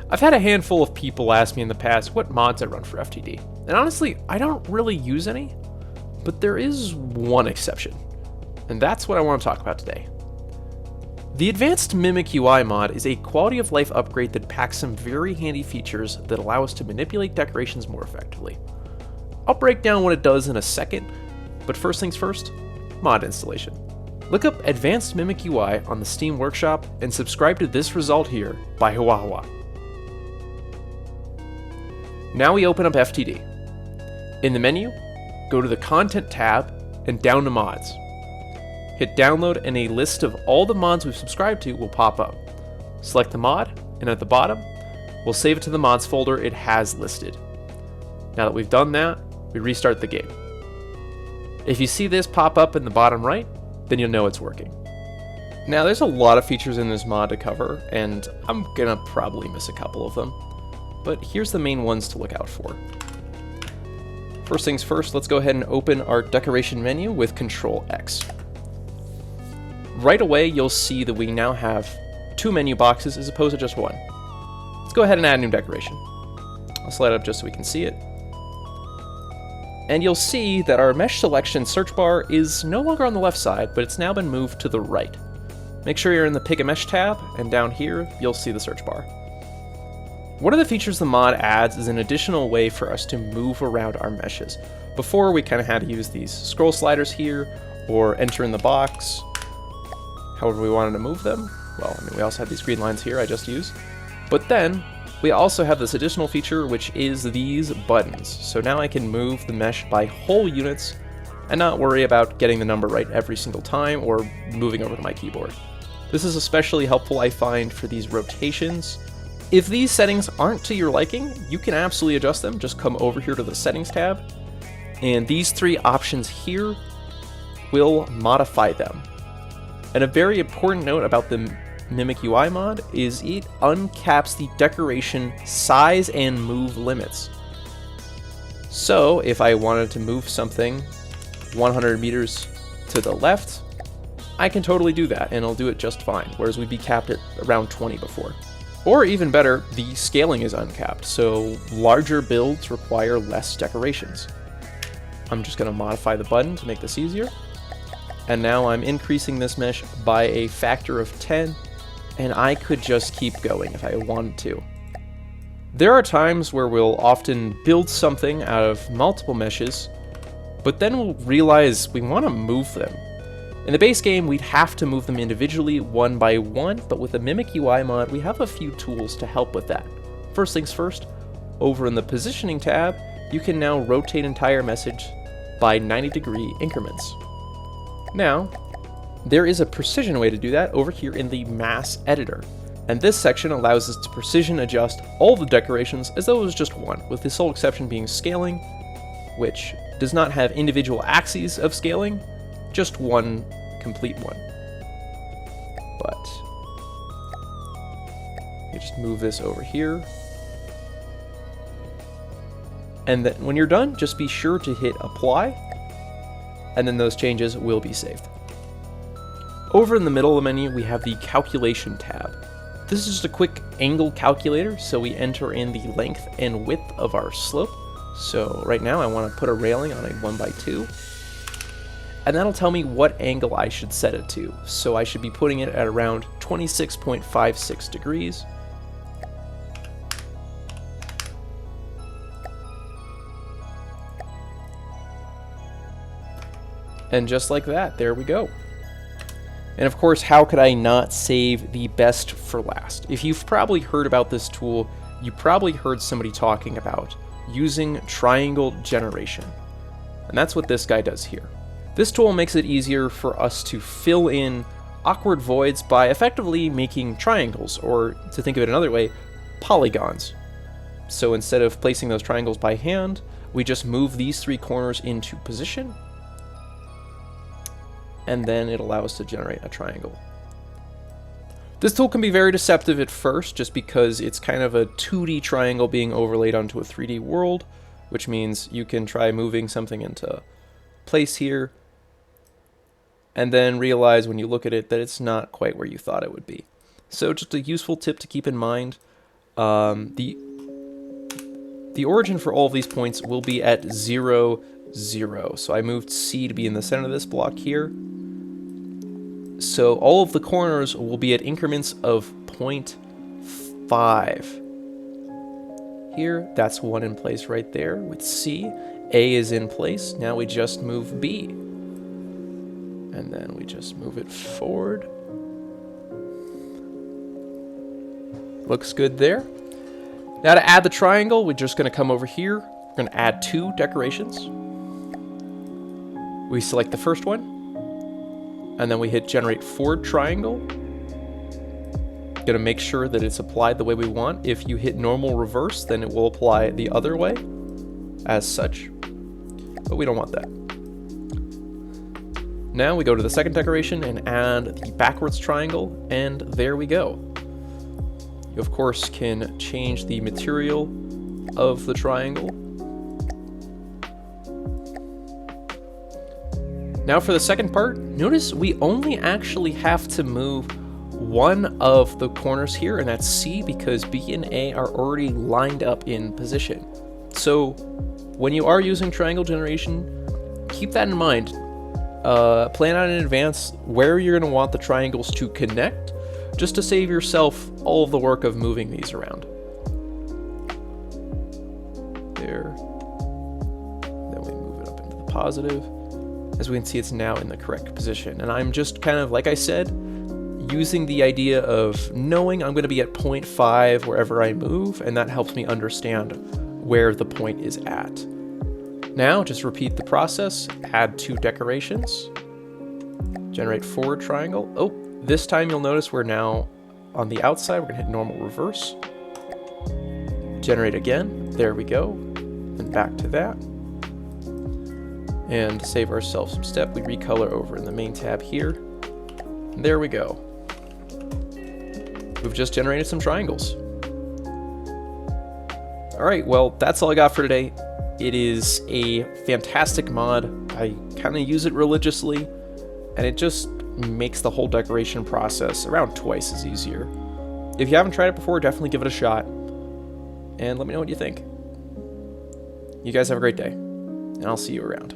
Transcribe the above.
I've had a handful of people ask me in the past what mods I run for FTD, and honestly, I don't really use any, but there is one exception, and that's what I want to talk about today. The Advanced Mimic UI mod is a quality of life upgrade that packs some very handy features that allow us to manipulate decorations more effectively. I'll break down what it does in a second, but first things first, mod installation. Look up Advanced Mimic UI on the Steam Workshop and subscribe to this result here by Huahua. Now we open up FTD. In the menu, go to the Content tab and down to Mods. Hit download and a list of all the mods we've subscribed to will pop up. Select the mod, and at the bottom, we'll save it to the mods folder it has listed. Now that we've done that, we restart the game. If you see this pop up in the bottom right, then you'll know it's working. Now there's a lot of features in this mod to cover, and I'm gonna probably miss a couple of them, but here's the main ones to look out for. First things first, let's go ahead and open our decoration menu with Control X. Right away, you'll see that we now have 2 menu boxes as opposed to just 1. Let's go ahead and add a new decoration. I'll slide it up just so we can see it. And you'll see that our mesh selection search bar is no longer on the left side, but it's now been moved to the right. Make sure you're in the Pick a Mesh tab, and down here, you'll see the search bar. One of the features the mod adds is an additional way for us to move around our meshes. Before, we kind of had to use these scroll sliders here, or enter in the box, however we wanted to move them. Well, I mean, we also have these green lines here I just used. But then, we also have this additional feature, which is these buttons. So now I can move the mesh by whole units and not worry about getting the number right every single time or moving over to my keyboard. This is especially helpful, I find, for these rotations. If these settings aren't to your liking, you can absolutely adjust them. Just come over here to the Settings tab, and these 3 options here will modify them. And a very important note about the Mimic UI mod is it uncaps the decoration size and move limits. So if I wanted to move something 100 meters to the left, I can totally do that and it'll do it just fine, whereas we'd be capped at around 20 before. Or even better, the scaling is uncapped, so larger builds require less decorations. I'm just going to modify the button to make this easier. And now I'm increasing this mesh by a factor of 10, and I could just keep going if I wanted to. There are times where we'll often build something out of multiple meshes, but then we'll realize we want to move them. In the base game, we'd have to move them individually one by one, but with the Mimic UI mod, we have a few tools to help with that. First things first, over in the Positioning tab, you can now rotate entire message by 90-degree increments. Now, there is a precision way to do that over here in the Mass Editor, and this section allows us to precision adjust all the decorations as though it was just one, with the sole exception being scaling, which does not have individual axes of scaling, just one complete one. But you just move this over here. And then when you're done, just be sure to hit apply, and then those changes will be saved. Over in the middle of the menu, we have the Calculation tab. This is just a quick angle calculator, so we enter in the length and width of our slope. So right now I want to put a railing on a 1x2, and that'll tell me what angle I should set it to. So I should be putting it at around 26.56 degrees. And just like that, there we go. And of course, how could I not save the best for last? If you've probably heard about this tool, you probably heard somebody talking about using triangle generation. And that's what this guy does here. This tool makes it easier for us to fill in awkward voids by effectively making triangles, or to think of it another way, polygons. So instead of placing those triangles by hand, we just move these 3 corners into position, and then it allows us to generate a triangle. This tool can be very deceptive at first, just because it's kind of a 2D triangle being overlaid onto a 3D world, which means you can try moving something into place here, and then realize when you look at it that it's not quite where you thought it would be. So just a useful tip to keep in mind. The origin for all of these points will be at 0, 0. So I moved C to be in the center of this block here. So all of the corners will be at increments of 0.5. Here, that's one in place right there with C. A is in place. Now we just move B. And then we just move it forward. Looks good there. Now to add the triangle, we're just going to come over here. We're going to add 2 decorations. We select the first one, and then we hit generate forward triangle. Going to make sure that it's applied the way we want. If you hit normal reverse, then it will apply the other way as such, but we don't want that. Now we go to the second decoration and add the backwards triangle, and there we go. You, of course, can change the material of the triangle. Now for the second part, notice we only actually have to move one of the corners here, and that's C, because B and A are already lined up in position. So when you are using triangle generation, keep that in mind. Plan out in advance where you're going to want the triangles to connect, just to save yourself all of the work of moving these around. There. Then we move it up into the positive. As we can see, it's now in the correct position. And I'm just kind of, like I said, using the idea of knowing I'm going to be at 0.5 wherever I move, and that helps me understand where the point is at. Now, just repeat the process. Add 2 decorations. Generate forward triangle. Oh, this time you'll notice we're now on the outside. We're going to hit normal reverse. Generate again. There we go. And back to that. And to save ourselves some step, we recolor over in the main tab here. And there we go. We've just generated some triangles. Alright, well, that's all I got for today. It is a fantastic mod. I kind of use it religiously, and it just makes the whole decoration process around twice as easier. If you haven't tried it before, definitely give it a shot, and let me know what you think. You guys have a great day, and I'll see you around.